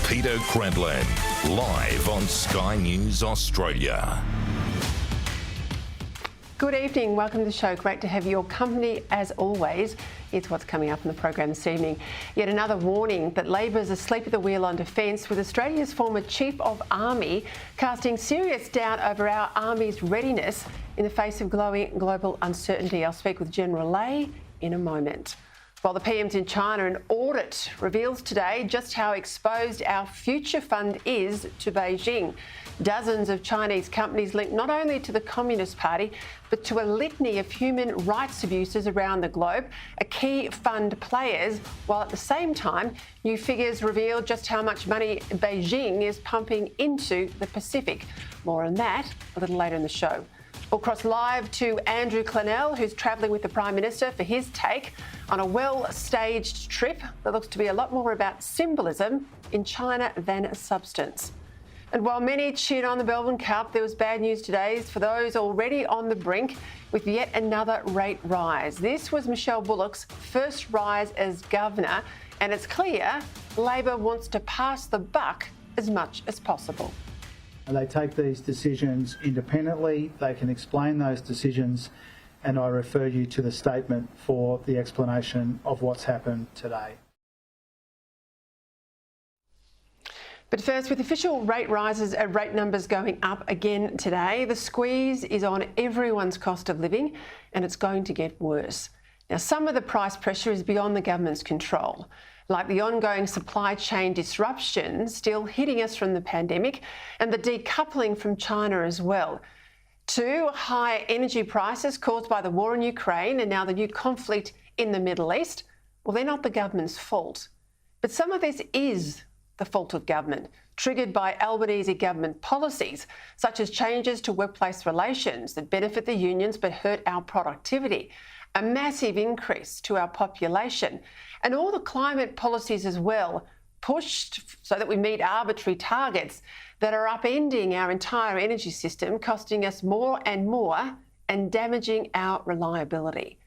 Peter Credlin, live on Sky News Australia. Good evening, welcome to the show. Great to have your company as always. Here's what's coming up in the program this evening. Yet another warning that Labor's asleep at the wheel on defence, with Australia's former Chief of Army casting serious doubt over our Army's readiness in the face of global uncertainty. I'll speak with General Lay in a moment. While the PM's in China, an audit reveals today just how exposed our future fund is to Beijing. Dozens of Chinese companies linked not only to the Communist Party, but to a litany of human rights abuses around the globe are key fund players, while at the same time, new figures reveal just how much money Beijing is pumping into the Pacific. More on that a little later in the show. We'll cross live to Andrew Clennell, who's travelling with the Prime Minister for his take on a well-staged trip that looks to be a lot more about symbolism in China than substance. And while many cheered on the Melbourne Cup, there was bad news today for those already on the brink with yet another rate rise. This was Michelle Bullock's first rise as governor, and it's clear Labor wants to pass the buck as much as possible. They take these decisions independently, they can explain those decisions, and I refer you to the statement for the explanation of what's happened today. But first, with official rate rises and rate numbers going up again today, the squeeze is on everyone's cost of living, and it's going to get worse. Now, some of the price pressure is beyond the government's control, like the ongoing supply chain disruptions still hitting us from the pandemic and the decoupling from China as well. To high energy prices caused by the war in Ukraine and now the new conflict in the Middle East, well, they're not the government's fault. But some of this is the fault of government, triggered by Albanese government policies, such as changes to workplace relations that benefit the unions but hurt our productivity, a massive increase to our population, and all the climate policies as well, pushed so that we meet arbitrary targets that are upending our entire energy system, costing us more and more and damaging our reliability.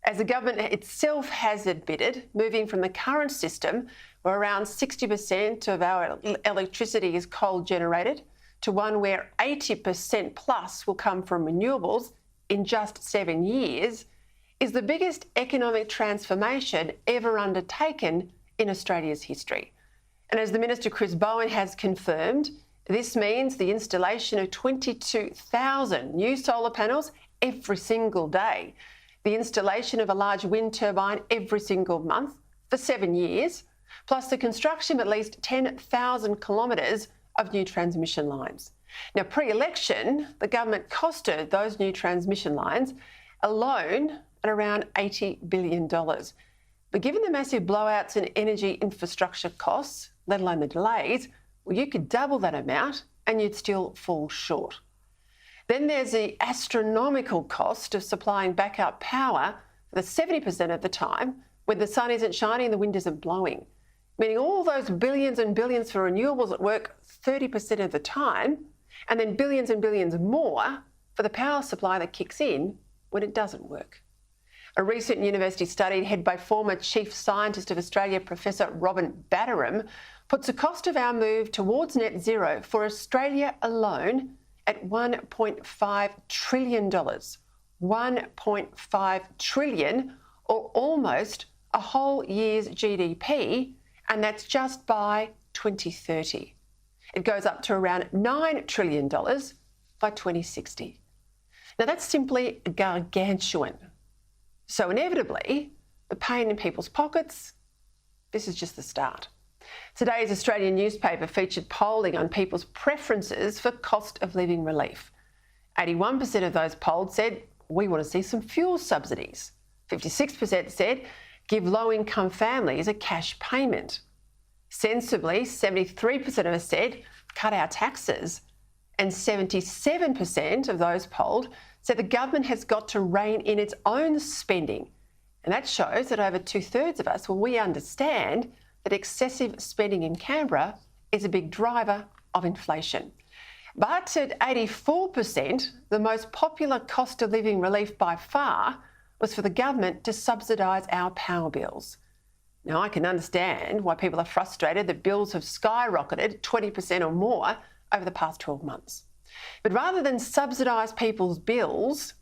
As the government itself has admitted, moving from the current system, where around 60% of our electricity is coal generated, to one where 80% plus will come from renewables in just 7 years, is the biggest economic transformation ever undertaken in Australia's history. And as the Minister Chris Bowen has confirmed, this means the installation of 22,000 new solar panels every single day, the installation of a large wind turbine every single month for 7 years, plus the construction of at least 10,000 kilometres of new transmission lines. Now, pre-election, the government costed those new transmission lines alone at around $80 billion. But given the massive blowouts in energy infrastructure costs, let alone the delays, well, you could double that amount and you'd still fall short. Then there's the astronomical cost of supplying backup power for the 70% of the time when the sun isn't shining and the wind isn't blowing, meaning all those billions and billions for renewables that work 30% of the time, and then billions and billions more for the power supply that kicks in when it doesn't work. A recent university study headed by former Chief Scientist of Australia, Professor Robin Batterham, puts the cost of our move towards net zero for Australia alone at $1.5 trillion. $1.5 trillion, or almost a whole year's GDP, and that's just by 2030. It goes up to around $9 trillion by 2060. Now, that's simply gargantuan. So inevitably, the pain in people's pockets, this is just the start. Today's Australian newspaper featured polling on people's preferences for cost of living relief. 81% of those polled said, we want to see some fuel subsidies. 56% said, give low-income families a cash payment. Sensibly, 73% of us said, cut our taxes. And 77% of those polled said the government has got to rein in its own spending. And that shows that over 2/3 of us, well, we understand that excessive spending in Canberra is a big driver of inflation. But at 84%, the most popular cost of living relief by far was for the government to subsidise our power bills. Now, I can understand why people are frustrated that bills have skyrocketed 20% or more over the past 12 months. But rather than subsidise people's bills,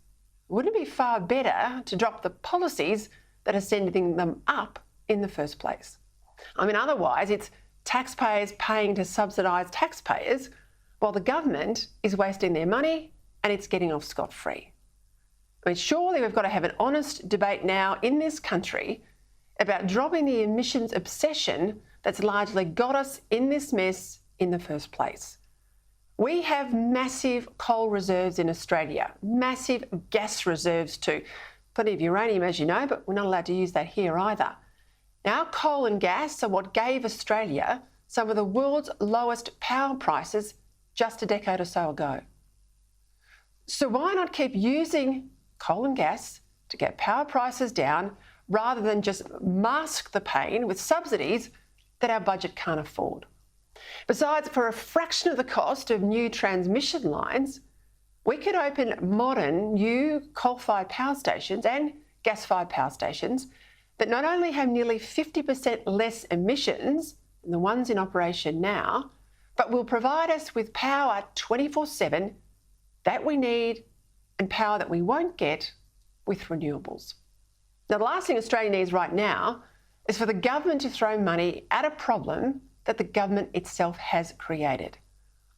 wouldn't it be far better to drop the policies that are sending them up in the first place? I mean, otherwise it's taxpayers paying to subsidise taxpayers while the government is wasting their money and it's getting off scot-free. I mean, surely we've got to have an honest debate now in this country about dropping the emissions obsession that's largely got us in this mess in the first place. We have massive coal reserves in Australia, massive gas reserves too. Plenty of uranium, as you know, but we're not allowed to use that here either. Now, coal and gas are what gave Australia some of the world's lowest power prices just a decade or so ago. So why not keep using coal and gas to get power prices down rather than just mask the pain with subsidies that our budget can't afford? Besides, for a fraction of the cost of new transmission lines, we could open modern new coal-fired power stations and gas-fired power stations that not only have nearly 50% less emissions than the ones in operation now, but will provide us with power 24/7 that we need and power that we won't get with renewables. Now, the last thing Australia needs right now is for the government to throw money at a problem that the government itself has created.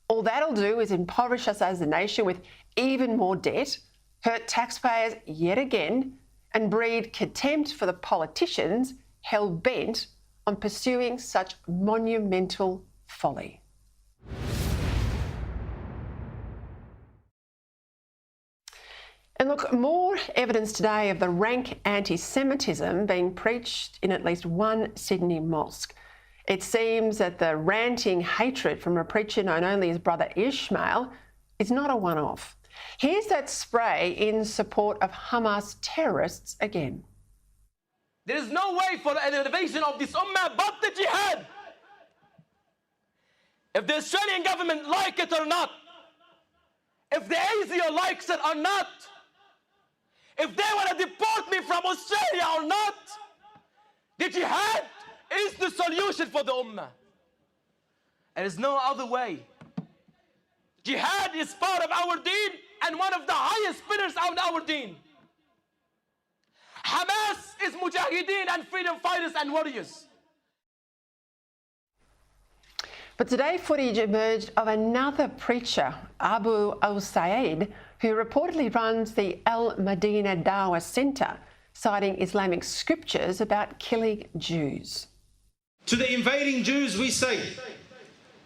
All that'll do is impoverish us as a nation with even more debt, hurt taxpayers yet again, and breed contempt for the politicians hell-bent on pursuing such monumental folly. And look, more evidence today of the rank anti-Semitism being preached in at least one Sydney mosque. It seems that the ranting hatred from a preacher known only as Brother Ishmael is not a one-off. Here's that spray in support of Hamas terrorists again. There is no way for an elevation of this ummah but the jihad. If the Australian government like it or not, if the ASIO likes it or not, if they want to deport me from Australia or not, the jihad is the solution for the ummah. There is no other way. Jihad is part of our deen and one of the highest pillars of our deen. Hamas is mujahideen and freedom fighters and warriors. But today footage emerged of another preacher, Abu al-Said, who reportedly runs the Al-Madina Dawah Centre, citing Islamic scriptures about killing Jews. To the invading Jews we say,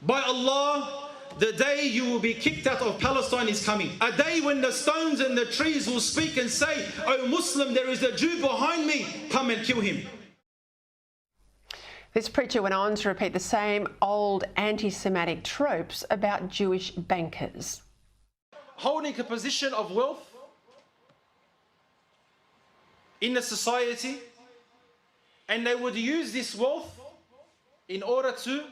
by Allah, the day you will be kicked out of Palestine is coming. A day when the stones and the trees will speak and say, "O Muslim, there is a Jew behind me, come and kill him." This preacher went on to repeat the same old anti-Semitic tropes about Jewish bankers. Holding a position of wealth in the society, and they would use this wealth in order to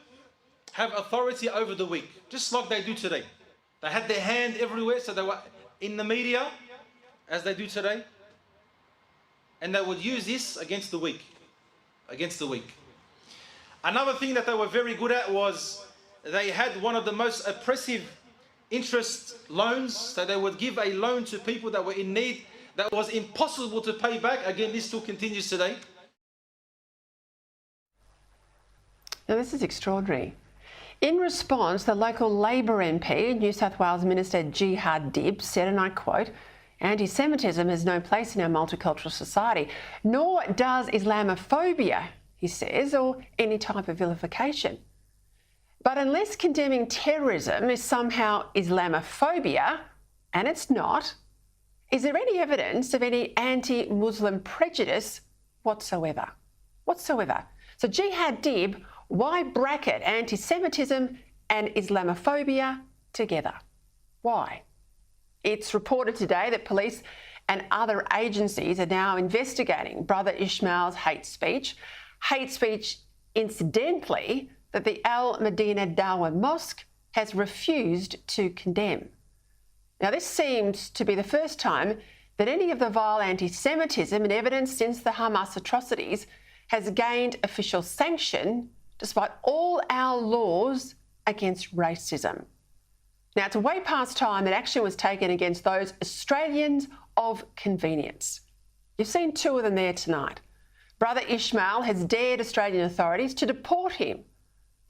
have authority over the weak, just like they do today. They had their hand everywhere, so they were in the media, as they do today, and they would use this against the weak, Another thing that they were very good at was they had one of the most oppressive interest loans, so they would give a loan to people that were in need that was impossible to pay back. Again, this still continues today. Now, this is extraordinary. In response, the local Labor MP, New South Wales Minister Xi Jinping, said, and I quote, "Anti-Semitism has no place in our multicultural society, nor does Islamophobia," he says, or any type of vilification. But unless condemning terrorism is somehow Islamophobia, and it's not, is there any evidence of any anti-Muslim prejudice whatsoever? So Jihad Dib, why bracket anti-Semitism and Islamophobia together? Why? It's reported today that police and other agencies are now investigating Brother Ishmael's hate speech, incidentally, that the Al-Madina Dawah Mosque has refused to condemn. Now, this seems to be the first time that any of the vile anti-Semitism and evidence since the Hamas atrocities has gained official sanction despite all our laws against racism. Now, it's way past time that action was taken against those Australians of convenience. You've seen two of them there tonight. Brother Ishmael has dared Australian authorities to deport him.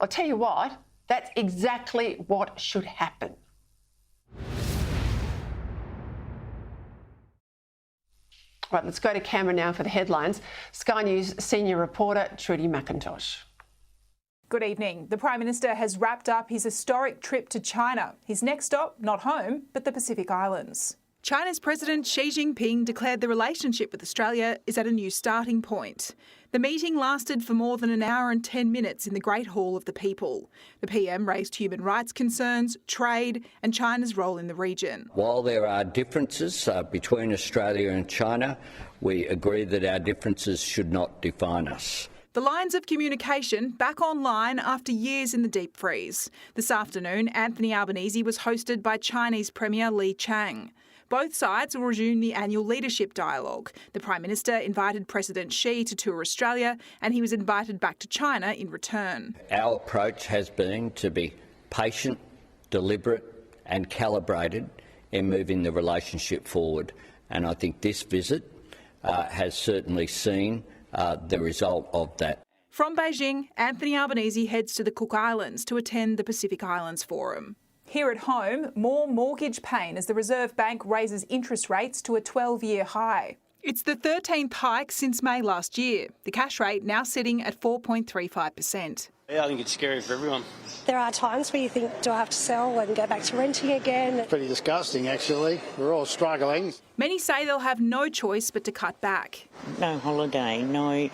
I'll tell you what, that's exactly what should happen. Right, let's go to camera now for the headlines. Sky News senior reporter Trudy McIntosh. Good evening. The Prime Minister has wrapped up his historic trip to China. His next stop, not home, but the Pacific Islands. China's President Xi Jinping declared the relationship with Australia is at a new starting point. The meeting lasted for more than an hour and 10 minutes in the Great Hall of the People. The PM raised human rights concerns, trade and China's role in the region. While there are differences between Australia and China, we agree that our differences should not define us. The lines of communication back online after years in the deep freeze. This afternoon, Anthony Albanese was hosted by Chinese Premier Li Qiang. Both sides will resume the annual leadership dialogue. The Prime Minister invited President Xi to tour Australia and he was invited back to China in return. Our approach has been to be patient, deliberate and calibrated in moving the relationship forward. And I think this visit has certainly seen the result of that. From Beijing, Anthony Albanese heads to the Cook Islands to attend the Pacific Islands Forum. Here at home, more mortgage pain as the Reserve Bank raises interest rates to a 12-year high. It's the 13th hike since May last year, the cash rate now sitting at 4.35%. Yeah, I think it's scary for everyone. There are times where you think, do I have to sell and go back to renting again? Pretty disgusting, actually. We're all struggling. Many say they'll have no choice but to cut back. No holiday, no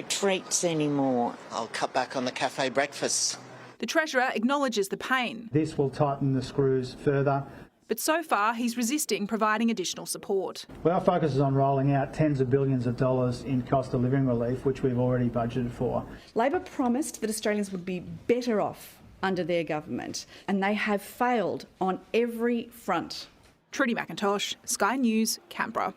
treats anymore. I'll cut back on the cafe breakfasts. The Treasurer acknowledges the pain. This will tighten the screws further. But so far, he's resisting providing additional support. Well, our focus is on rolling out tens of billions of dollars in cost of living relief, which we've already budgeted for. Labor promised that Australians would be better off under their government, and they have failed on every front. Trudy McIntosh, Sky News, Canberra.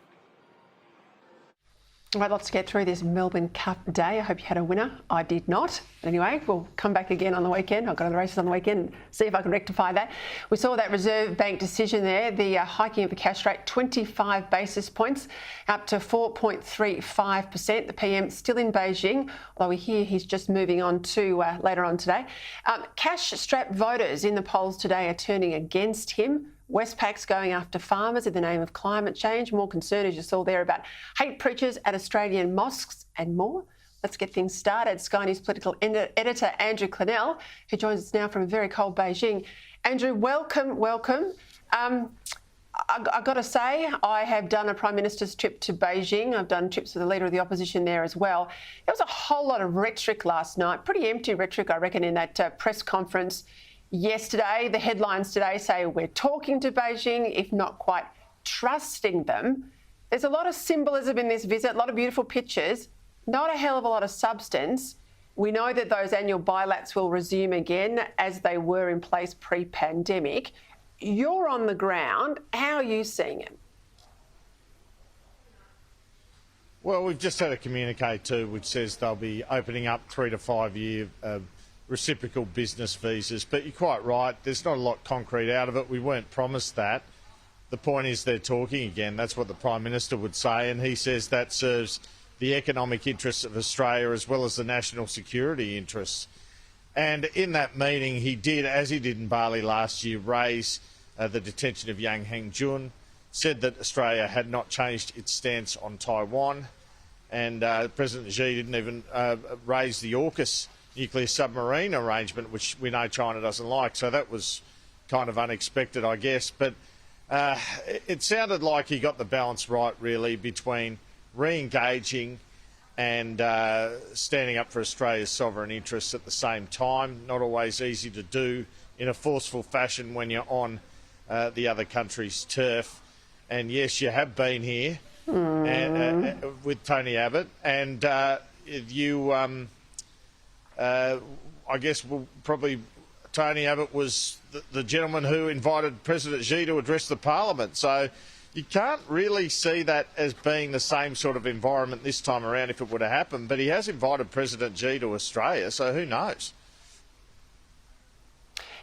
All right, lots to get through this Melbourne Cup day. I hope you had a winner. I did not. But anyway, we'll come back again on the weekend. I've got other races on the weekend and see if I can rectify that. We saw that Reserve Bank decision there, the hiking of the cash rate 25 basis points up to 4.35%. The PM still in Beijing, although we hear he's just moving on to later on today. Cash-strapped voters in the polls today are turning against him. Westpac's going after farmers in the name of climate change. More concern, as you saw there, about hate preachers at Australian mosques and more. Let's get things started. Sky News political editor Andrew Clennell, who joins us now from a very cold Beijing. Andrew, welcome. I've got to say, I have done a Prime Minister's trip to Beijing. I've done trips with the Leader of the Opposition there as well. There was a whole lot of rhetoric last night, pretty empty rhetoric, I reckon, in that press conference yesterday. The headlines today say we're talking to Beijing, if not quite trusting them. There's a lot of symbolism in this visit, a lot of beautiful pictures, not a hell of a lot of substance. We know that those annual bilats will resume again as they were in place pre-pandemic. You're on the ground. How are you seeing it? Well, we've just had a communique too, which says they'll be opening up 3 to 5 year reciprocal business visas. But you're quite right, there's not a lot concrete out of it. We weren't promised that. The point is they're talking again. That's what the Prime Minister would say, and he says that serves the economic interests of Australia as well as the national security interests. And in that meeting, he did, as he did in Bali last year, raise the detention of Yang Hengjun, said that Australia had not changed its stance on Taiwan, and President Xi didn't even raise the AUKUS nuclear submarine arrangement, which we know China doesn't like. So that was kind of unexpected, I guess. But it sounded like he got the balance right, really, between re-engaging and standing up for Australia's sovereign interests at the same time. Not always easy to do in a forceful fashion when you're on the other country's turf. And yes, you have been here with Tony Abbott, and I guess Tony Abbott was the gentleman who invited President Xi to address the Parliament. So You can't really see that as being the same sort of environment this time around if it would have happened, but he has invited President Xi to Australia, so who knows?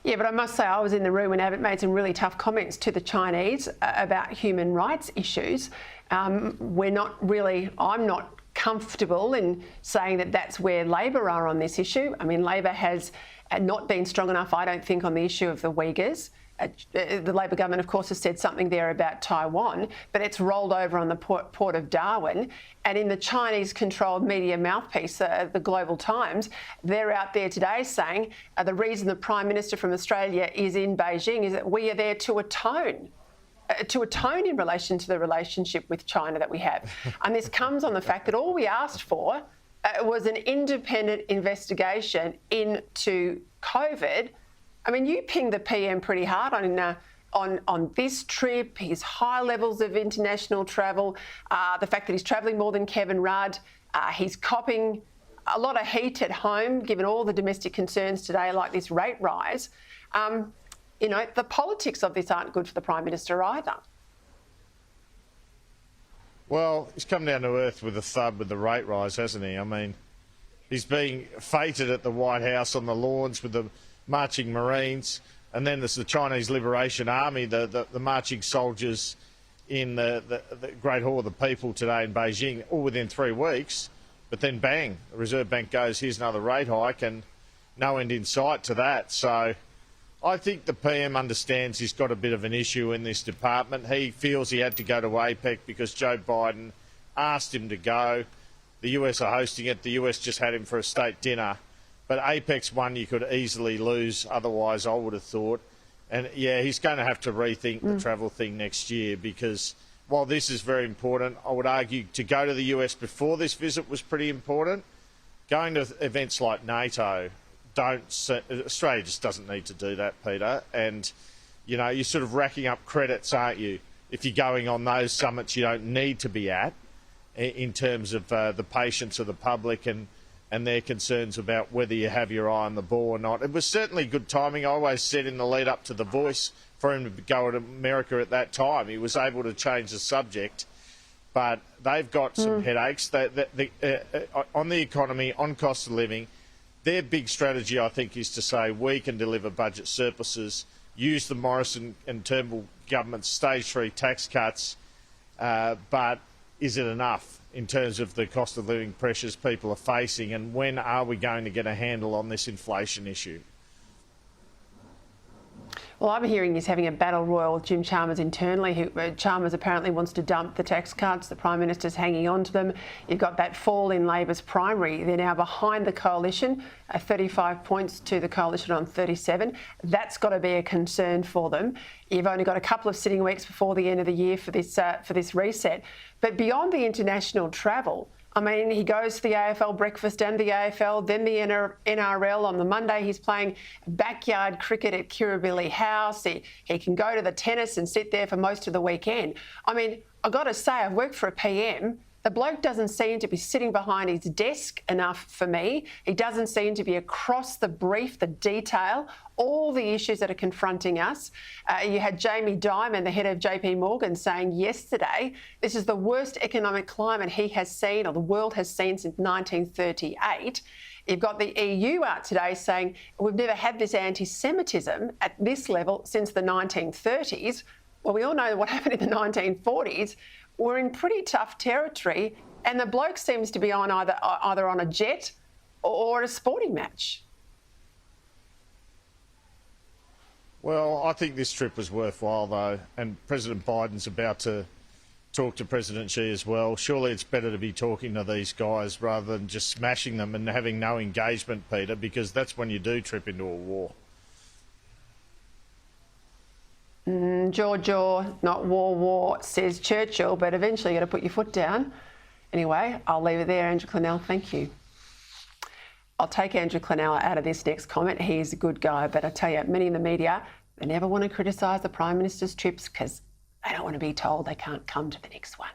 Yeah, but I must say I was in the room when Abbott made some really tough comments to the Chinese about human rights issues. I'm not comfortable in saying that that's where Labor are on this issue. I mean, Labor has not been strong enough, I don't think, on the issue of the Uyghurs. The Labor government, of course, has said something there about Taiwan, but it's rolled over on the port of Darwin. And in the Chinese-controlled media mouthpiece, the Global Times, they're out there today saying the reason the Prime Minister from Australia is in Beijing is that we are there to atone in relation to the relationship with China that we have. And this comes on the fact that all we asked for was an independent investigation into COVID. I mean, you pinged the PM pretty hard on this trip, his high levels of international travel, the fact that he's travelling more than Kevin Rudd. He's copping a lot of heat at home, given all the domestic concerns today, like this rate rise. The politics of this aren't good for the Prime Minister either. Well, he's come down to earth with a thud with the rate rise, hasn't he? I mean, he's being feted at the White House on the lawns with the marching Marines, and then there's the Chinese Liberation Army, the marching soldiers in the Great Hall of the People today in Beijing, all within 3 weeks. But then bang, the Reserve Bank goes, here's another rate hike, and no end in sight to that. So I think the PM understands he's got a bit of an issue in this department. He feels he had to go to APEC because Joe Biden asked him to go. The US are hosting it. The US just had him for a state dinner. But APEC's one you could easily lose otherwise, I would have thought. And, yeah, he's going to have to rethink the travel thing next year because while this is very important, I would argue to go to the US before this visit was pretty important. Going to events like NATO, Australia just doesn't need to do that, Peter. And, you're sort of racking up credits, aren't you, if you're going on those summits you don't need to be at in terms of the patience of the public and their concerns about whether you have your eye on the ball or not. It was certainly good timing. I always said in the lead up to The Voice for him to go to America at that time. He was able to change the subject, but they've got some headaches on the economy, on cost of living. Their big strategy, I think, is to say we can deliver budget surpluses, use the Morrison and Turnbull government's stage 3 tax cuts, but is it enough in terms of the cost of living pressures people are facing, and when are we going to get a handle on this inflation issue? Well, I'm hearing he's having a battle royal with Jim Chalmers internally. Chalmers apparently wants to dump the tax cuts. The Prime Minister's hanging on to them. You've got that fall in Labor's primary. They're now behind the coalition, 35 points to the coalition on 37. That's got to be a concern for them. You've only got a couple of sitting weeks before the end of the year for this reset. But beyond the international travel, I mean, he goes to the AFL breakfast and the AFL, then the NRL. On the Monday, he's playing backyard cricket at Kirribilli House. He can go to the tennis and sit there for most of the weekend. I mean, I've got to say, I've worked for a PM. The bloke doesn't seem to be sitting behind his desk enough for me. He doesn't seem to be across the brief, the detail, all the issues that are confronting us. You had Jamie Dimon, the head of JP Morgan, saying yesterday this is the worst economic climate he has seen or the world has seen since 1938. You've got the EU out today saying we've never had this anti-Semitism at this level since the 1930s. Well, we all know what happened in the 1940s. We're in pretty tough territory, and the bloke seems to be on either on a jet or a sporting match. Well, I think this trip was worthwhile, though, and President Biden's about to talk to President Xi as well. Surely it's better to be talking to these guys rather than just smashing them and having no engagement, Peter, because that's when you do trip into a war. Jaw, not war, says Churchill, but eventually you've got to put your foot down. Anyway, I'll leave it there. Andrew Clennell, thank you. I'll take Andrew Clennell out of this next comment. He's a good guy, but I tell you, many in the media, they never want to criticise the Prime Minister's trips because they don't want to be told they can't come to the next one.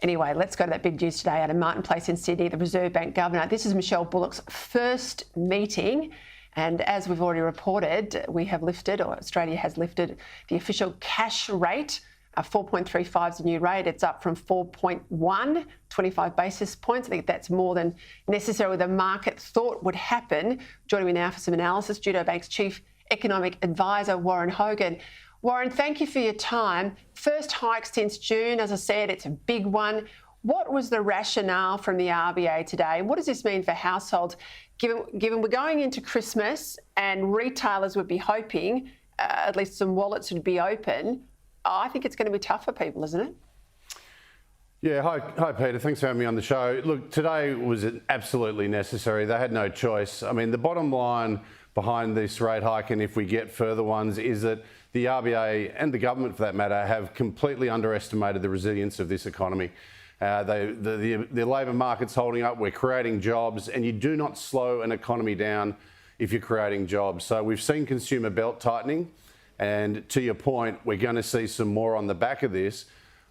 Anyway, let's go to that big news today out of Martin Place in Sydney, the Reserve Bank Governor. This is Michelle Bullock's first meeting. And as we've already reported, we have lifted, or Australia has lifted, the official cash rate 4.35 is the new rate. It's up from 4.1, 25 basis points. I think that's more than necessarily the market thought would happen. Joining me now for some analysis, Judo Bank's Chief Economic Advisor, Warren Hogan. Warren, thank you for your time. First hike since June, as I said, it's a big one. What was the rationale from the RBA today? What does this mean for households, given we're going into Christmas and retailers would be hoping at least some wallets would be open? I think it's going to be tough for people, isn't it? Yeah, hi Peter, thanks for having me on the show. Look, today was absolutely necessary. They had no choice. I mean, the bottom line behind this rate hike, and if we get further ones, is that the RBA and the government, for that matter, have completely underestimated the resilience of this economy. The labour market's holding up, we're creating jobs, and you do not slow an economy down if you're creating jobs. So we've seen consumer belt tightening, and to your point, we're going to see some more on the back of this.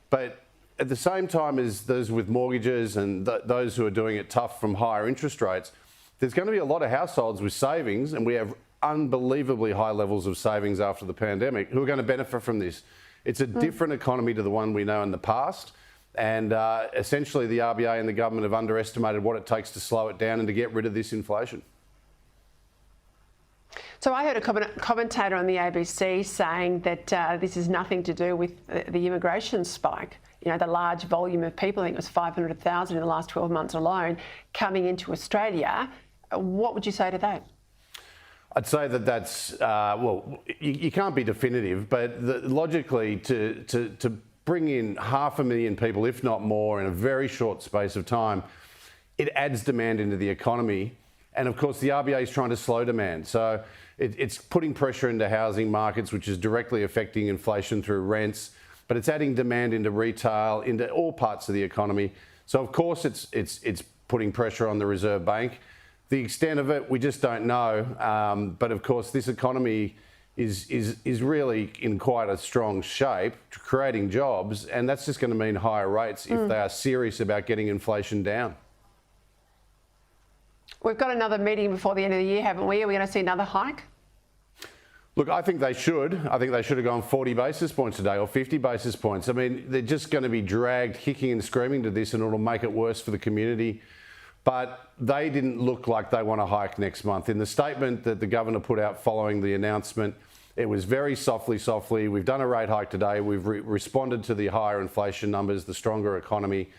But at the same time as those with mortgages and those who are doing it tough from higher interest rates, there's going to be a lot of households with savings, and we have unbelievably high levels of savings after the pandemic, who are going to benefit from this. It's a different economy to the one we know in the past. And essentially the RBA and the government have underestimated what it takes to slow it down and to get rid of this inflation. So I heard a commentator on the ABC saying that this is nothing to do with the immigration spike. You know, the large volume of people, I think it was 500,000 in the last 12 months alone, coming into Australia. What would you say to that? I'd say that that's, well, you can't be definitive, but logically to bring in 500,000 people, if not more, in a very short space of time, it adds demand into the economy. And of course, the RBA is trying to slow demand. So it's putting pressure into housing markets, which is directly affecting inflation through rents, but it's adding demand into retail, into all parts of the economy. So of course, it's putting pressure on the Reserve Bank. The extent of it, we just don't know. But of course, this economy is really in quite a strong shape, creating jobs, and that's just going to mean higher rates if they are serious about getting inflation down. We've got another meeting before the end of the year, haven't we? Are we going to see another hike? Look, I think they should. I think they should have gone 40 basis points today or 50 basis points. I mean, they're just going to be dragged kicking and screaming to this, and it'll make it worse for the community. But they didn't look like they want to hike next month. In the statement that the governor put out following the announcement, it was very softly. We've done a rate hike today. We've responded to the higher inflation numbers, the stronger economy,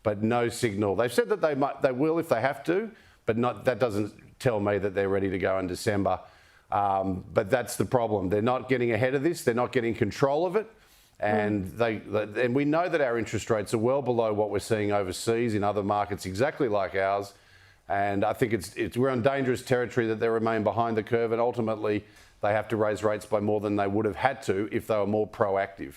but no signal. They've said that they will if they have to, but that doesn't tell me that they're ready to go in December. But that's the problem. They're not getting ahead of this. They're not getting control of it. And and we know that our interest rates are well below what we're seeing overseas in other markets exactly like ours. And I think we're on dangerous territory that they remain behind the curve, and ultimately they have to raise rates by more than they would have had to if they were more proactive.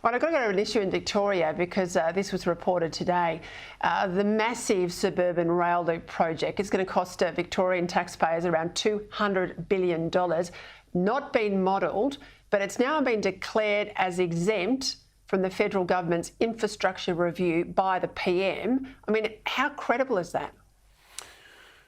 Right, I've got to go to an issue in Victoria because this was reported today. The massive suburban rail loop project is going to cost Victorian taxpayers around $200 billion. Not been modelled, but it's now been declared as exempt from the federal government's infrastructure review by the PM. I mean, how credible is that?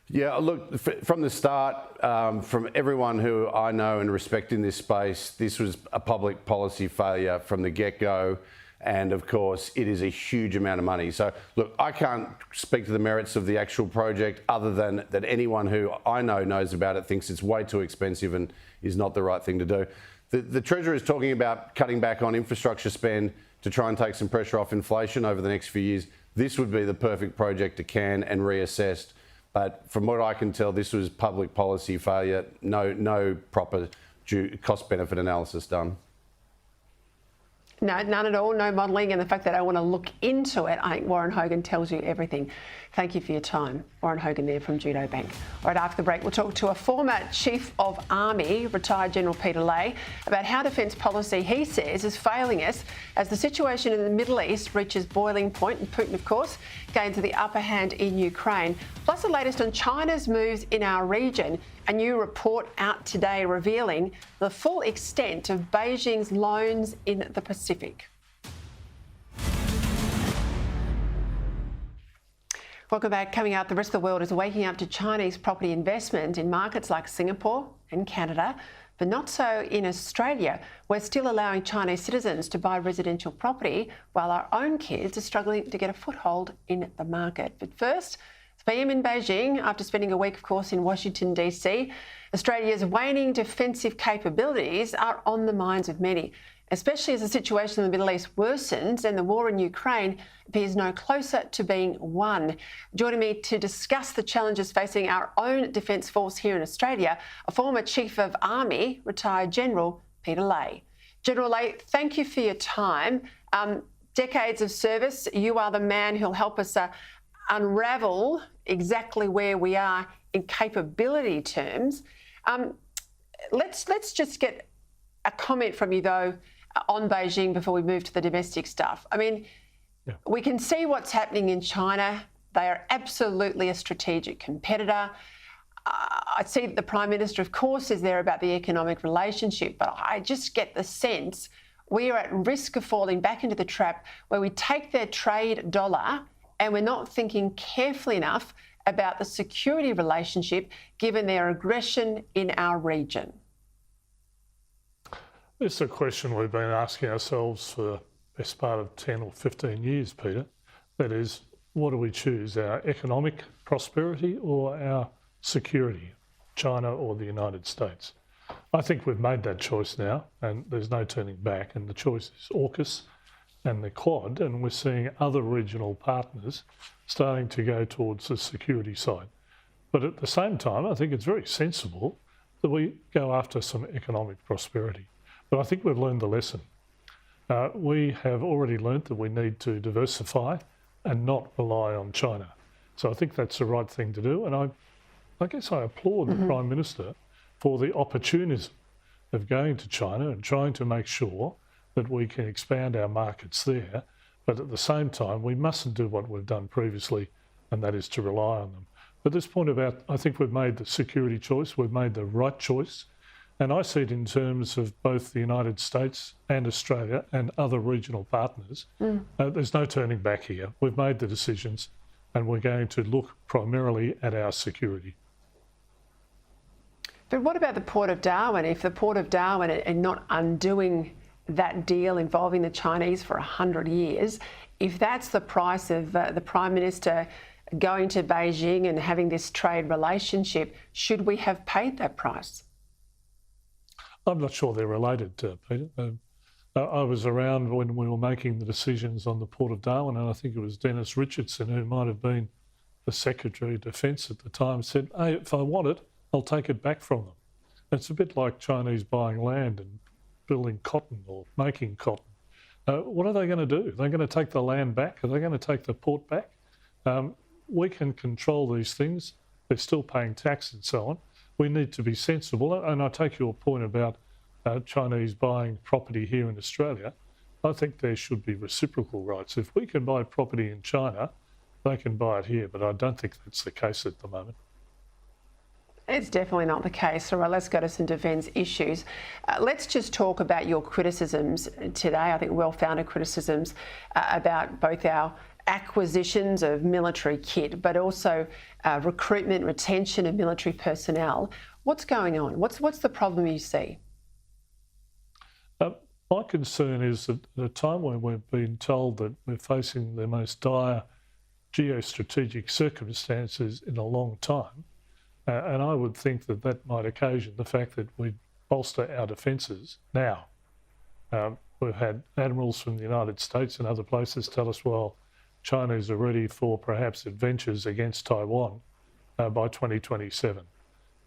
Yeah, look, from the start, from everyone who I know and respect in this space, this was a public policy failure from the get-go. And of course, it is a huge amount of money. So, look, I can't speak to the merits of the actual project other than that anyone who I know knows about it thinks it's way too expensive and is not the right thing to do. The Treasurer is talking about cutting back on infrastructure spend to try and take some pressure off inflation over the next few years. This would be the perfect project to can and reassessed. But from what I can tell, this was public policy failure, no proper cost-benefit analysis done. No, none at all, no modelling, and the fact that I want to look into it, I think Warren Hogan tells you everything. Thank you for your time. Warren Hogan there from Judo Bank. All right, after the break, we'll talk to a former Chief of Army, retired General Peter Lay, about how defence policy, he says, is failing us as the situation in the Middle East reaches boiling point, and Putin, of course, gains the upper hand in Ukraine. Plus the latest on China's moves in our region. A new report out today revealing the full extent of Beijing's loans in the Pacific. Welcome back. Coming out, the rest of the world is waking up to Chinese property investment in markets like Singapore and Canada. but not so in Australia. We're still allowing Chinese citizens to buy residential property while our own kids are struggling to get a foothold in the market. But first, it's PM in Beijing after spending a week, of course, in Washington, DC. Australia's waning defensive capabilities are on the minds of many, especially as the situation in the Middle East worsens and the war in Ukraine appears no closer to being won. Joining me to discuss the challenges facing our own Defence Force here in Australia, a former Chief of Army, retired General Peter Lay. General Lay, thank you for your time. Decades of service, you are the man who'll help us unravel exactly where we are in capability terms. Let's just get a comment from you, though, on Beijing before we move to the domestic stuff. I mean, we can see what's happening in China. They are absolutely a strategic competitor. I see that the Prime Minister, of course, is there about the economic relationship, but I just get the sense we are at risk of falling back into the trap where we take their trade dollar and we're not thinking carefully enough about the security relationship given their aggression in our region. This is a question we've been asking ourselves for the best part of 10 or 15 years, Peter. That is, what do we choose, our economic prosperity or our security, China or the United States? I think we've made that choice now and there's no turning back, and the choice is AUKUS and the Quad, and we're seeing other regional partners starting to go towards the security side. But at the same time, I think it's very sensible that we go after some economic prosperity. But I think we've learned the lesson. We have already learnt that we need to diversify and not rely on China. So I think that's the right thing to do. And I guess I applaud the Prime Minister for the opportunism of going to China and trying to make sure that we can expand our markets there. But at the same time, we mustn't do what we've done previously, and that is to rely on them. But this point about, I think we've made the security choice, we've made the right choice. And I see it in terms of both the United States and Australia and other regional partners. There's no turning back here. We've made the decisions and we're going to look primarily at our security. But what about the Port of Darwin? If the Port of Darwin are not undoing that deal involving the Chinese for 100 years, if that's the price of the Prime Minister going to Beijing and having this trade relationship, should we have paid that price? I'm not sure they're related, Peter. I was around when we were making the decisions on the Port of Darwin, and I think it was Dennis Richardson, who might have been the Secretary of Defence at the time, said, hey, if I want it, I'll take it back from them. It's a bit like Chinese buying land and building cotton or making cotton. What are they going to do? They're going to take the land back? Are they going to take the port back? We can control these things. They're still paying tax and so on. We need to be sensible, and I take your point about Chinese buying property here in Australia. I think there should be reciprocal rights. If we can buy property in China, they can buy it here, but I don't think that's the case at the moment. It's definitely not the case. All right, let's go to some defence issues. Let's just talk about your criticisms today, I think well-founded criticisms about both our acquisitions of military kit, but also recruitment, retention of military personnel. What's going on? What's the problem you see? My concern is that at a time when we've been told that we're facing the most dire geostrategic circumstances in a long time, and I would think that that might occasion the fact that we bolster our defences now. We've had admirals from the United States and other places tell us, well, Chinese are ready for perhaps adventures against Taiwan by 2027.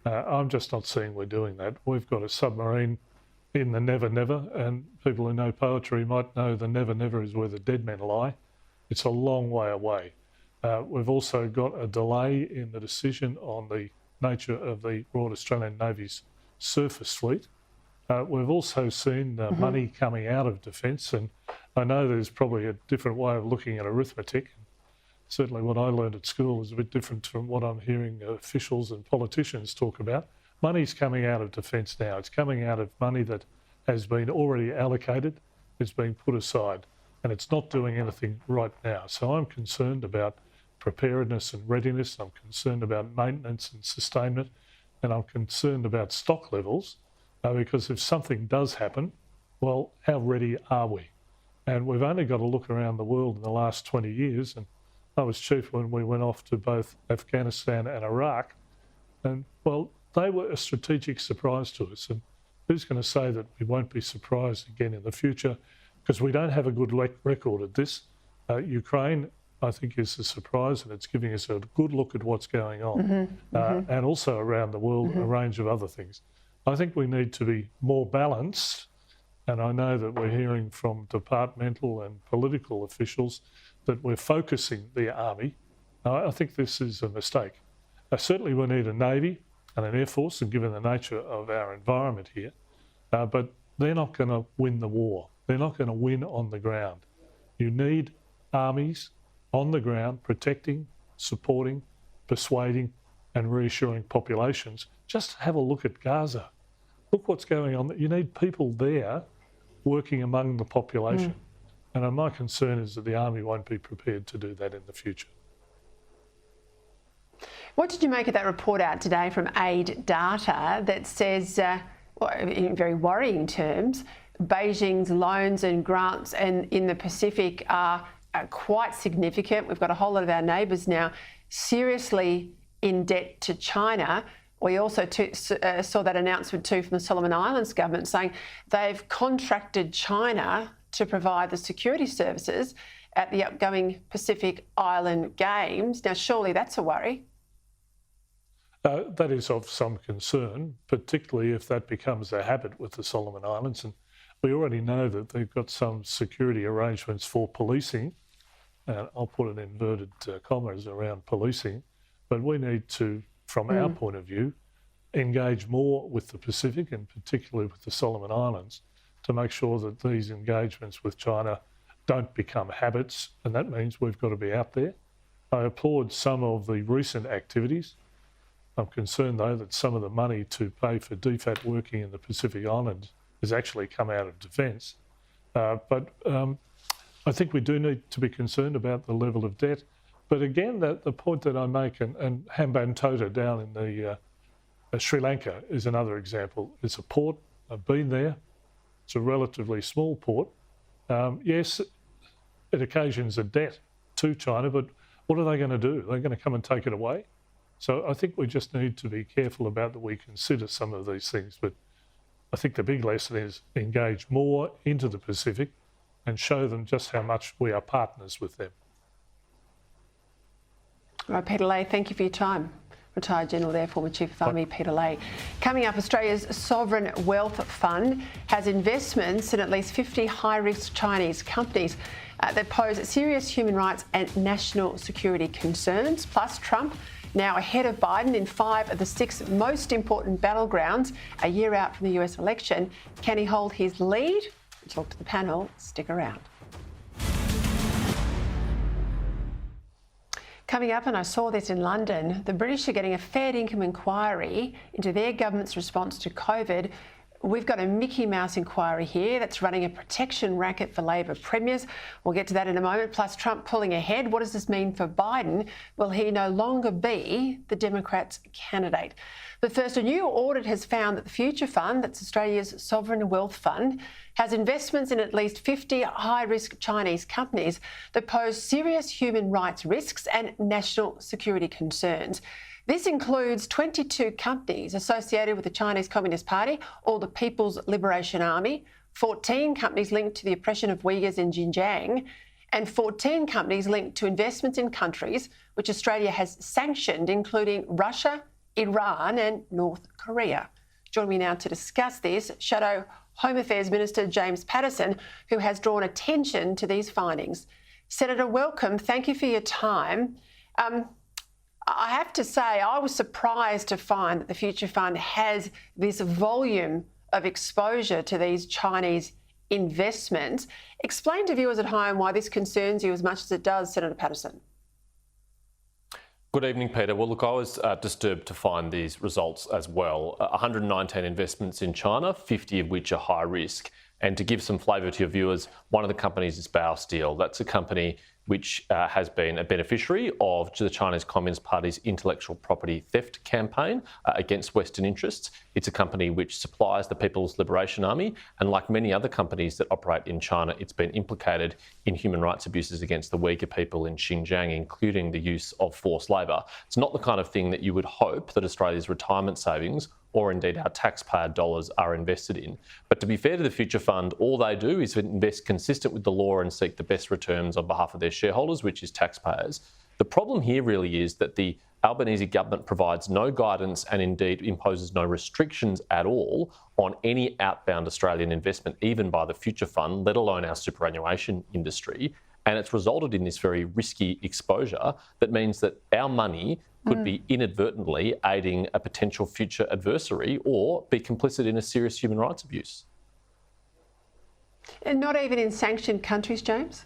I'm just not seeing we're doing that. We've got a submarine in the Never Never, and people who know poetry might know the Never Never is where the dead men lie. It's a long way away. We've also got a delay in the decision on the nature of the Royal Australian Navy's surface fleet. We've also seen money coming out of defence, and I know there's probably a different way of looking at arithmetic. Certainly what I learned at school is a bit different from what I'm hearing officials and politicians talk about. Money's coming out of defence now. It's coming out of money that has been already allocated, it's being put aside, and it's not doing anything right now. So I'm concerned about preparedness and readiness, I'm concerned about maintenance and sustainment, and I'm concerned about stock levels because if something does happen, well, how ready are we? And we've only got to look around the world in the last 20 years, and I was chief when we went off to both Afghanistan and Iraq, and, well, they were a strategic surprise to us. And who's going to say that we won't be surprised again in the future? Because we don't have a good record at this. Ukraine, I think, is a surprise, and it's giving us a good look at what's going on. And also around the world, a range of other things. I think we need to be more balanced, and I know that we're hearing from departmental and political officials that we're focusing the army. I think this is a mistake. Certainly we need a Navy and an Air Force, and given the nature of our environment here, but they're not going to win the war. They're not going to win on the ground. You need armies on the ground protecting, supporting, persuading and reassuring populations. Just have a look at Gaza. Look what's going on. You need people there working among the population. And my concern is that the army won't be prepared to do that in the future. What did you make of that report out today from Aid Data that says, in very worrying terms, Beijing's loans and grants in the Pacific are quite significant? We've got a whole lot of our neighbours now seriously in debt to China. We also saw that announcement too from the Solomon Islands government saying they've contracted China to provide the security services at the upcoming Pacific Island Games. Now, surely that's a worry. That is of some concern, particularly if that becomes a habit with the Solomon Islands. And we already know that they've got some security arrangements for policing, and I'll put in inverted commas around policing, but we need to, from our point of view, engage more with the Pacific and particularly with the Solomon Islands to make sure that these engagements with China don't become habits, and that means we've got to be out there. I applaud some of the recent activities. I'm concerned, though, that some of the money to pay for DFAT working in the Pacific Islands has actually come out of defence. But I think we do need to be concerned about the level of debt. But again, the point that I make, and Hambantota down in the Sri Lanka is another example. It's a port. I've been there. It's a relatively small port. Yes, it occasions a debt to China, but what are they going to do? They're going to come and take it away? So I think we just need to be careful about that we consider some of these things. But I think the big lesson is engage more into the Pacific and show them just how much we are partners with them. All right, Peter Lay, thank you for your time. Retired General there, former Chief of Army Peter Lay. Coming up, Australia's Sovereign Wealth Fund has investments in at least 50 high-risk Chinese companies that pose serious human rights and national security concerns. Plus, Trump now ahead of Biden in 5 of the 6 most important battlegrounds a year out from the US election. Can he hold his lead? We'll talk to the panel. Stick around. Coming up, and I saw this in London, the British are getting a fair income inquiry into their government's response to COVID. We've got a Mickey Mouse inquiry here that's running a protection racket for Labor premiers. We'll get to that in a moment. Plus, Trump pulling ahead. What does this mean for Biden? Will he no longer be the Democrats' candidate? But first, a new audit has found that the Future Fund, that's Australia's Sovereign Wealth Fund, has investments in at least 50 high-risk Chinese companies that pose serious human rights risks and national security concerns. This includes 22 companies associated with the Chinese Communist Party or the People's Liberation Army, 14 companies linked to the oppression of Uyghurs in Xinjiang, and 14 companies linked to investments in countries which Australia has sanctioned, including Russia, Iran and North Korea. Joining me now to discuss this, Shadow Home Affairs Minister James Patterson, who has drawn attention to these findings. Senator, welcome. Thank you for your time. I have to say, I was surprised to find that the Future Fund has this volume of exposure to these Chinese investments. Explain to viewers at home why this concerns you as much as it does, Senator Patterson. Good evening, Peter. Well, look, I was disturbed to find these results as well. 119 investments in China, 50 of which are high risk. And to give some flavour to your viewers, one of the companies is Bao Steel. That's a company which has been a beneficiary of the Chinese Communist Party's intellectual property theft campaign against Western interests. It's a company which supplies the People's Liberation Army, and like many other companies that operate in China, it's been implicated in human rights abuses against the Uyghur people in Xinjiang, including the use of forced labour. It's not the kind of thing that you would hope that Australia's retirement savings or indeed our taxpayer dollars are invested in. But to be fair to the Future Fund, all they do is invest consistent with the law and seek the best returns on behalf of their shareholders, which is taxpayers. The problem here really is that the Albanese government provides no guidance and indeed imposes no restrictions at all on any outbound Australian investment, even by the Future Fund, let alone our superannuation industry. And it's resulted in this very risky exposure that means that our money could be inadvertently aiding a potential future adversary or be complicit in a serious human rights abuse. And not even in sanctioned countries, James?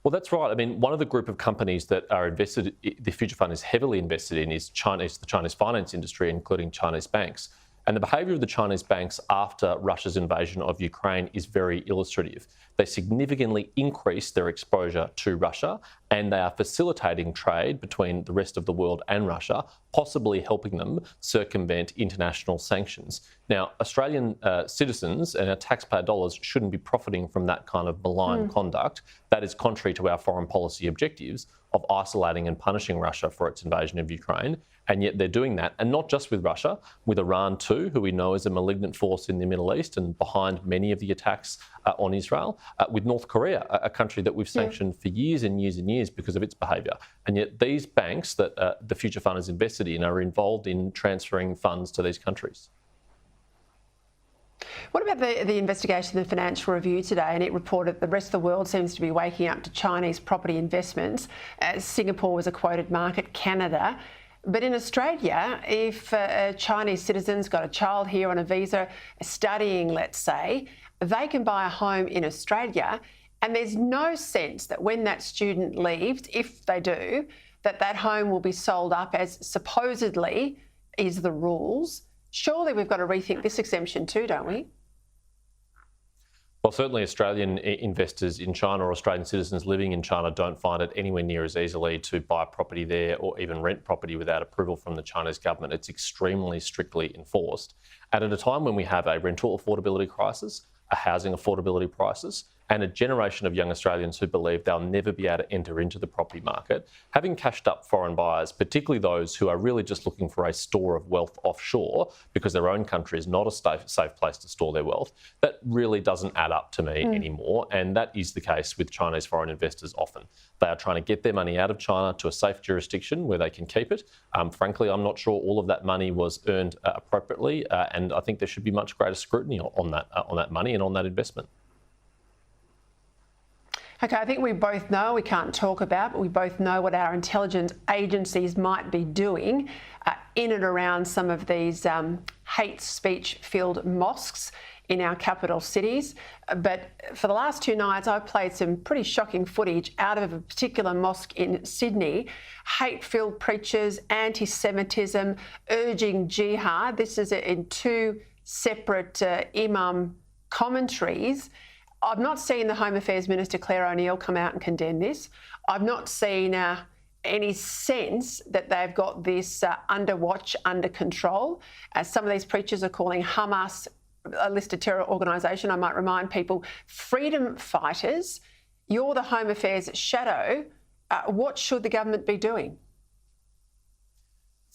Well, that's right. I mean, one of the group of companies that are invested, the Future Fund is heavily invested in, is the Chinese finance industry, including Chinese banks. And the behaviour of the Chinese banks after Russia's invasion of Ukraine is very illustrative. They significantly increased their exposure to Russia, and they are facilitating trade between the rest of the world and Russia, possibly helping them circumvent international sanctions. Now, Australian citizens and our taxpayer dollars shouldn't be profiting from that kind of malign conduct. That is contrary to our foreign policy objectives of isolating and punishing Russia for its invasion of Ukraine. And yet they're doing that, and not just with Russia, with Iran too, who we know is a malignant force in the Middle East and behind many of the attacks on Israel, with North Korea, a country that we've sanctioned for years and years and years because of its behaviour. And yet these banks that the Future Fund is invested in are involved in transferring funds to these countries. What about the investigation of the Financial Review today? And it reported the rest of the world seems to be waking up to Chinese property investments. Singapore was a quoted market, Canada. But in Australia, if a Chinese citizen's got a child here on a visa studying, let's say, they can buy a home in Australia, and there's no sense that when that student leaves, if they do, that that home will be sold up as supposedly is the rules. Surely we've got to rethink this exemption too, don't we? Well, certainly Australian investors in China or Australian citizens living in China don't find it anywhere near as easily to buy property there or even rent property without approval from the Chinese government. It's extremely strictly enforced. And at a time when we have a rental affordability crisis, a housing affordability crisis, and a generation of young Australians who believe they'll never be able to enter into the property market, having cashed up foreign buyers, particularly those who are really just looking for a store of wealth offshore because their own country is not a safe place to store their wealth, that really doesn't add up to me anymore. And that is the case with Chinese foreign investors often. They are trying to get their money out of China to a safe jurisdiction where they can keep it. Frankly, I'm not sure all of that money was earned appropriately, and I think there should be much greater scrutiny on that money and on that investment. Okay, I think we both know, we can't talk about, but we both know what our intelligence agencies might be doing in and around some of these hate speech-filled mosques in our capital cities. But for the last 2 nights, I've played some pretty shocking footage out of a particular mosque in Sydney. Hate-filled preachers, anti-Semitism, urging jihad. This is in 2 separate imam commentaries. I've not seen the Home Affairs Minister Claire O'Neil come out and condemn this. I've not seen any sense that they've got this under watch, under control. Some of these preachers are calling Hamas a listed terror organisation. I might remind people, freedom fighters. You're the Home Affairs shadow. What should the government be doing?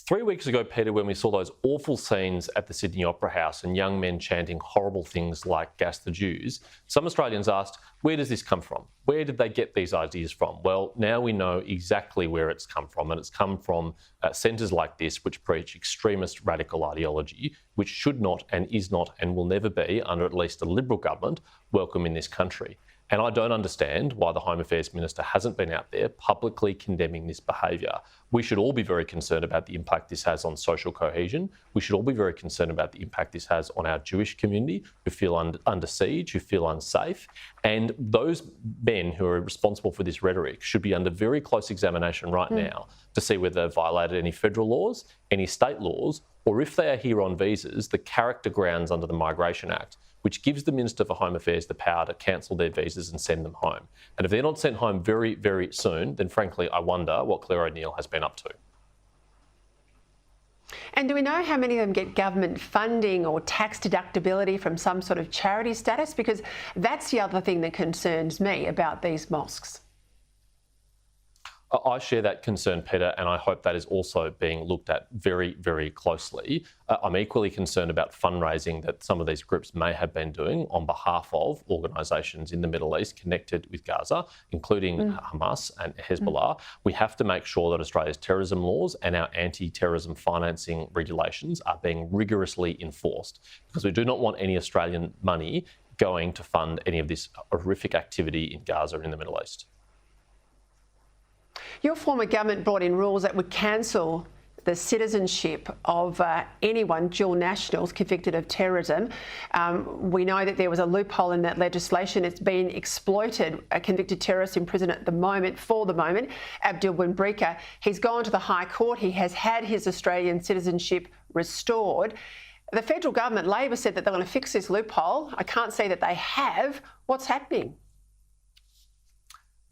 3 weeks ago, Peter, when we saw those awful scenes at the Sydney Opera House and young men chanting horrible things like "gas the Jews," some Australians asked, where does this come from? Where did they get these ideas from? Well, now we know exactly where it's come from, and it's come from centres like this which preach extremist radical ideology, which should not and is not and will never be, under at least a Liberal government, welcome in this country. And I don't understand why the Home Affairs Minister hasn't been out there publicly condemning this behaviour. We should all be very concerned about the impact this has on social cohesion. We should all be very concerned about the impact this has on our Jewish community who feel under siege, who feel unsafe. And those men who are responsible for this rhetoric should be under very close examination right now to see whether they've violated any federal laws, any state laws, or if they are here on visas, the character grounds under the Migration Act, which gives the Minister for Home Affairs the power to cancel their visas and send them home. And if they're not sent home very, very soon, then frankly, I wonder what Claire O'Neill has been up to. And do we know how many of them get government funding or tax deductibility from some sort of charity status? Because that's the other thing that concerns me about these mosques. I share that concern, Peter, and I hope that is also being looked at very, very closely. I'm equally concerned about fundraising that some of these groups may have been doing on behalf of organisations in the Middle East connected with Gaza, including Hamas and Hezbollah. We have to make sure that Australia's terrorism laws and our anti-terrorism financing regulations are being rigorously enforced, because we do not want any Australian money going to fund any of this horrific activity in Gaza and in the Middle East. Your former government brought in rules that would cancel the citizenship of anyone, dual nationals, convicted of terrorism. We know that there was a loophole in that legislation. It's been exploited. A convicted terrorist in prison at the moment, Abdul Wimbrika, he's gone to the High Court. He has had his Australian citizenship restored. The federal government, Labor, said that they're going to fix this loophole. I can't say that they have. What's happening?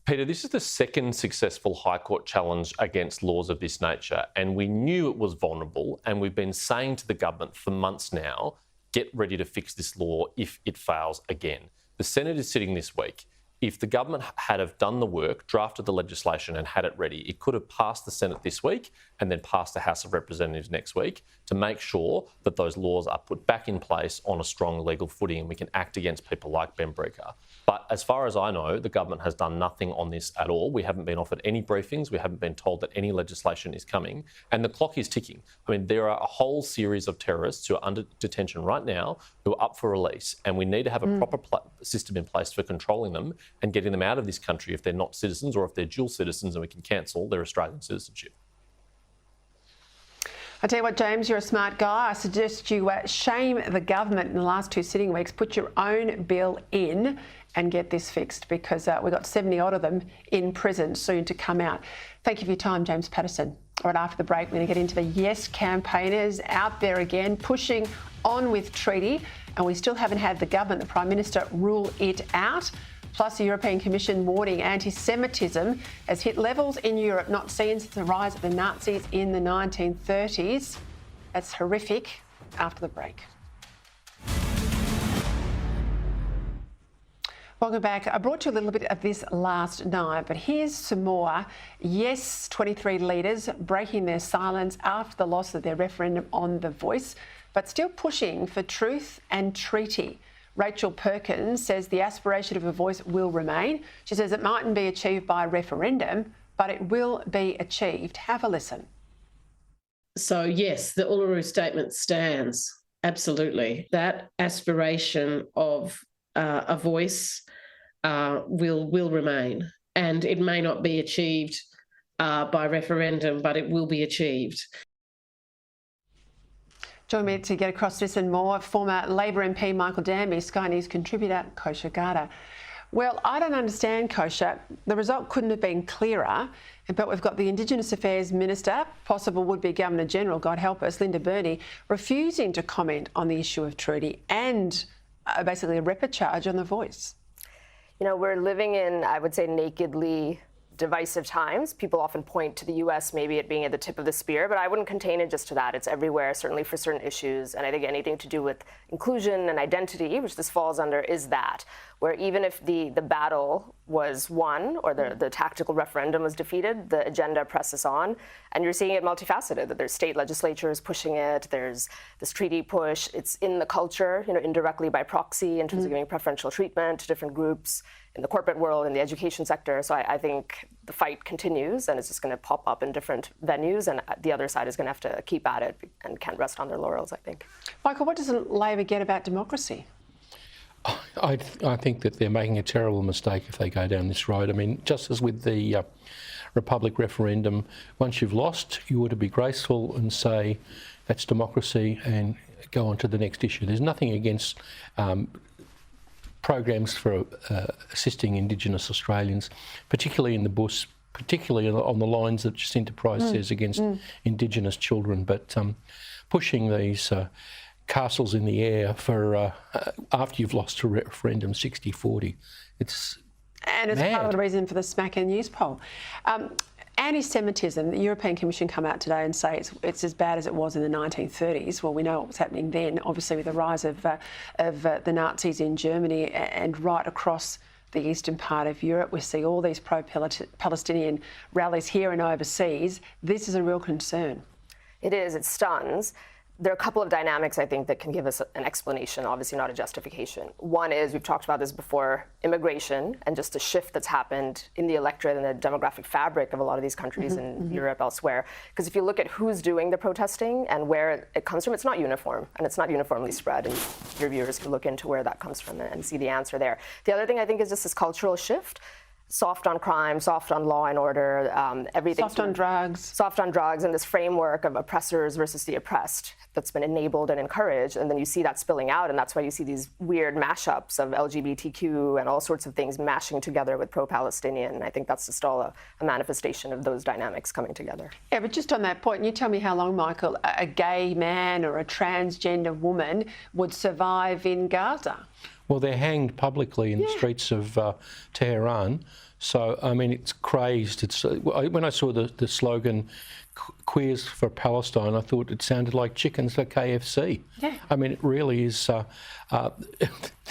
Peter, this is the second successful High Court challenge against laws of this nature, and we knew it was vulnerable, and we've been saying to the government for months now, get ready to fix this law if it fails again. The Senate is sitting this week. If the government had have done the work, drafted the legislation and had it ready, it could have passed the Senate this week and then passed the House of Representatives next week to make sure that those laws are put back in place on a strong legal footing and we can act against people like Wimbrika. But as far as I know, the government has done nothing on this at all. We haven't been offered any briefings. We haven't been told that any legislation is coming. And the clock is ticking. I mean, there are a whole series of terrorists who are under detention right now who are up for release. And we need to have a proper system in place for controlling them and getting them out of this country if they're not citizens or if they're dual citizens, and we can cancel their Australian citizenship. I tell you what, James, you're a smart guy. I suggest you shame the government in the last 2 sitting weeks, put your own bill in and get this fixed, because we've got 70 odd of them in prison soon to come out. Thank you for your time, James Patterson. All right, after the break, we're going to get into the Yes campaigners out there again, pushing on with treaty, and we still haven't had the government, the Prime Minister, rule it out. Plus, the European Commission warning anti-Semitism has hit levels in Europe not seen since the rise of the Nazis in the 1930s. That's horrific. After the break. Welcome back. I brought you a little bit of this last night, but here's some more. Yes, 23 leaders breaking their silence after the loss of their referendum on The Voice, but still pushing for truth and treaty. Rachel Perkins says the aspiration of a voice will remain. She says it mightn't be achieved by a referendum, but it will be achieved. Have a listen. So, yes, the Uluru Statement stands. Absolutely. That aspiration of a voice will remain. And it may not be achieved by referendum, but it will be achieved. Join me to get across this and more, former Labor MP Michael Danby, Sky News contributor Kosha Garda. Well, I don't understand, Kosha. The result couldn't have been clearer, but we've got the Indigenous Affairs Minister, possible would-be Governor-General, God help us, Linda Burney, refusing to comment on the issue of treaty and basically a reportage on The Voice. You know, we're living in, I would say, nakedly divisive times. People often point to the US, maybe it being at the tip of the spear, but I wouldn't contain it just to that. It's everywhere, certainly for certain issues. And I think anything to do with inclusion and identity, which this falls under, is that, where even if the battle was won or the tactical referendum was defeated, the agenda presses on. And you're seeing it multifaceted, that there's state legislatures pushing it, there's this treaty push, it's in the culture, you know, indirectly by proxy in terms of giving preferential treatment to different groups in the corporate world, in the education sector. So I think the fight continues and it's just going to pop up in different venues, and the other side is going to have to keep at it and can't rest on their laurels, I think. Michael, what does Labor get about democracy? I think that they're making a terrible mistake if they go down this road. I mean, just as with the Republic referendum, once you've lost, you ought to be graceful and say that's democracy and go on to the next issue. There's nothing against programs for assisting Indigenous Australians, particularly in the bush, particularly on the lines that Jacinta Price says against Indigenous children. But pushing these castles in the air for after you've lost a referendum 60-40, it's And it's mad. part of the reason for the Smacker News poll. Anti-Semitism, the European Commission come out today and say it's as bad as it was in the 1930s. Well, we know what was happening then, obviously with the rise of the Nazis in Germany and right across the eastern part of Europe. We see all these pro-Palestinian rallies here and overseas. This is a real concern. It is. It stuns. There are a couple of dynamics, I think, that can give us an explanation, obviously not a justification. One is, we've talked about this before, immigration and just the shift that's happened in the electorate and the demographic fabric of a lot of these countries in Europe, elsewhere. Because if you look at who's doing the protesting and where it comes from, it's not uniform, and it's not uniformly spread. And your viewers can look into where that comes from and see the answer there. The other thing I think is just this cultural shift. Soft on crime, soft on law and order, everything. Soft on drugs. Soft on drugs, and this framework of oppressors versus the oppressed that's been enabled and encouraged. And then you see that spilling out, and that's why you see these weird mashups of LGBTQ and all sorts of things mashing together with pro-Palestinian. And I think that's just all a manifestation of those dynamics coming together. Yeah, but just on that point, you tell me how long, Michael, a gay man or a transgender woman would survive in Gaza? Well, they're hanged publicly in the streets of Tehran. So, I mean, it's crazed. It's when I saw the slogan, Queers for Palestine, I thought it sounded like chickens for KFC. Yeah. I mean, it really is.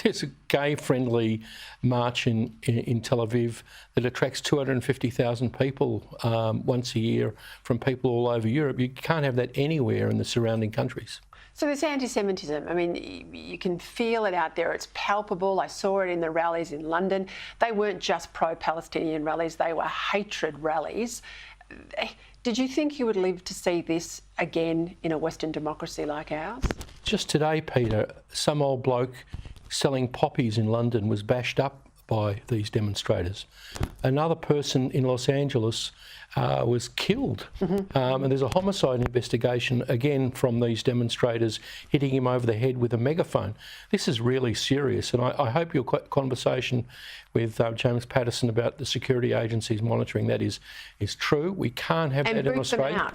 There's a gay-friendly march in Tel Aviv that attracts 250,000 people once a year from people all over Europe. You can't have that anywhere in the surrounding countries. So this anti-Semitism, I mean, you can feel it out there. It's palpable. I saw it in the rallies in London. They weren't just pro-Palestinian rallies. They were hatred rallies. Did you think you would live to see this again in a Western democracy like ours? Just today, Peter, some old bloke selling poppies in London was bashed up by these demonstrators. Another person in Los Angeles was killed. And there's a homicide investigation, again, from these demonstrators hitting him over the head with a megaphone. This is really serious, and I hope your conversation with James Patterson about the security agencies monitoring that is true. We can't have that in Australia.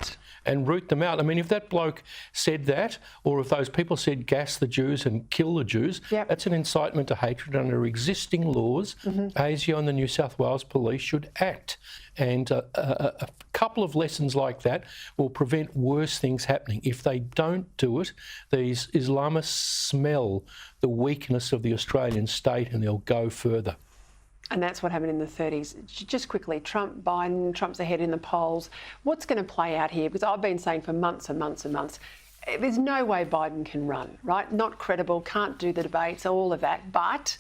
And root them out. I mean, if that bloke said that, or if those people said gas the Jews and kill the Jews, that's an incitement to hatred under existing laws. ASIO and the New South Wales Police should act. And a couple of lessons like that will prevent worse things happening. If they don't do it, these Islamists smell the weakness of the Australian state and they'll go further. And that's what happened in the 30s. Just quickly, Trump, Biden, Trump's ahead in the polls. What's going to play out here? Because I've been saying for months and months and months, there's no way Biden can run, right? Not credible, can't do the debates, all of that. But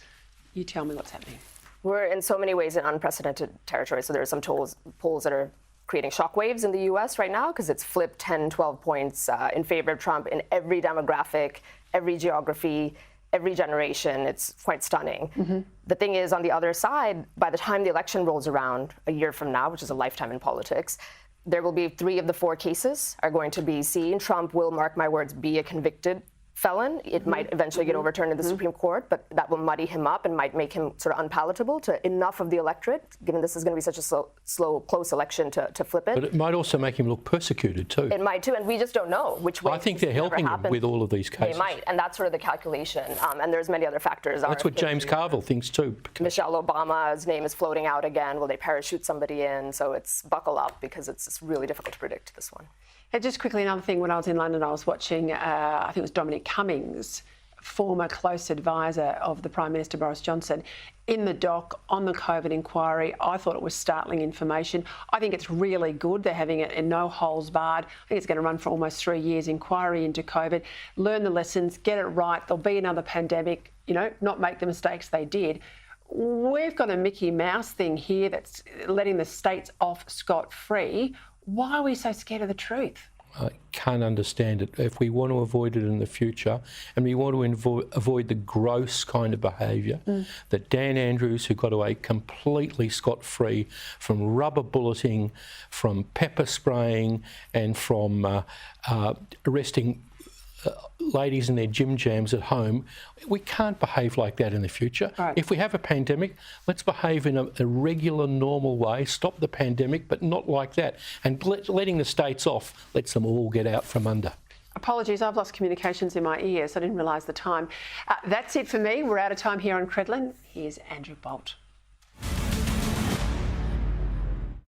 you tell me what's happening. We're in so many ways in unprecedented territory. So there are some polls that are creating shockwaves in the US right now because it's flipped 10, 12 points in favor of Trump in every demographic, every geography, every generation. It's quite stunning. The thing is, on the other side, by the time the election rolls around a year from now, which is a lifetime in politics, there will be 3 of the 4 cases are going to be seen. Trump will, mark my words, be a convicted felon. It might eventually get overturned in the Supreme Court, but that will muddy him up and might make him sort of unpalatable to enough of the electorate, given this is going to be such a slow, close election to flip it. But it might also make him look persecuted too. It might too, and we just don't know which way. I think they're helping him with all of these cases. They might, and that's sort of the calculation. And there's many other factors. That's what James Carville thinks too. Michelle Obama's name is floating out again. Will they parachute somebody in? So it's buckle up because it's really difficult to predict this one. And just quickly, another thing, when I was in London, I was watching, I think it was Dominic Cummings, former close advisor of the Prime Minister Boris Johnson, in the dock on the COVID inquiry. I thought it was startling information. I think it's really good. They're having it in no holes barred. I think it's going to run for almost 3 years, inquiry into COVID. Learn the lessons, get it right. There'll be another pandemic, not make the mistakes they did. We've got a Mickey Mouse thing here that's letting the states off scot-free. Why are we so scared of the truth? I can't understand it. If we want to avoid it in the future, and we want to avoid the gross kind of behaviour that Dan Andrews, who got away completely scot-free from rubber bulleting, from pepper spraying, and from arresting ladies in their gym jams at home. We can't behave like that in the future. Right. If we have a pandemic, let's behave in a regular, normal way, stop the pandemic, but not like that. And letting the states off lets them all get out from under. Apologies, I've lost communications in my ears. I didn't realise the time. That's it for me. We're out of time here on Credlin. Here's Andrew Bolt.